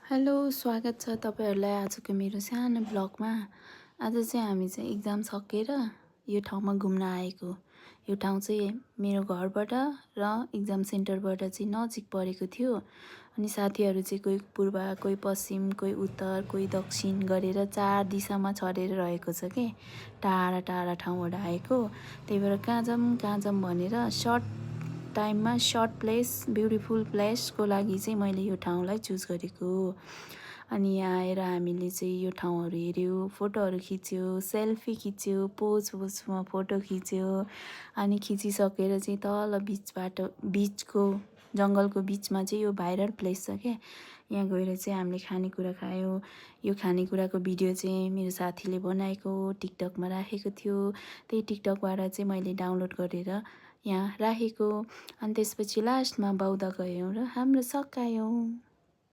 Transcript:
Hello, स्वागत छ तपाईँहरूलाई आजको मेरो सानो ब्लगमा। आज चाहिँ हामी चाहिँ एक्जाम सकेर यो ठाउँमा घुम्न आएको। यो ठाउँ चाहिँ मेरो घरबाट र एक्जाम सेन्टरबाट चाहिँ नजिक परेको थियो। अनि साथीहरू चाहिँ कोही पूर्व, कोही पश्चिम, कोही उत्तर, कोही दक्षिण गरेर 4 दिशामा छरेर रहेको छ के। टाढा टाढा ठाउँबाट आएको। त्यही भएर कहाँ जाऊँ भनेर सर्ट टाइममा सर्ट प्लेस, ब्युटिफुल प्लेसको लागि चाहिँ मैले यो ठाउँलाई चुज गरेको। अनि यहाँ आएर हामीले चाहिँ यो ठाउँहरू हेऱ्यो, फोटोहरू खिच्यो, सेल्फी खिच्यो, पोजमा फोटो खिच्यो। अनि खिचिसकेर चाहिँ तल बिचको जङ्गलको बिचमा चाहिँ यो भाइरल प्लेस छ क्या। यहाँ गएर चाहिँ हामीले खानेकुरा खायौँ। यो खानेकुराको भिडियो चाहिँ मेरो साथीले बनाएको टिकटकमा राखेको थियो। त्यही टिकटकबाट चाहिँ मैले डाउनलोड गरेर यहाँ राखेको। अनि त्यसपछि लास्टमा बौद्ध गयौँ र हाम्रो सकायौँ।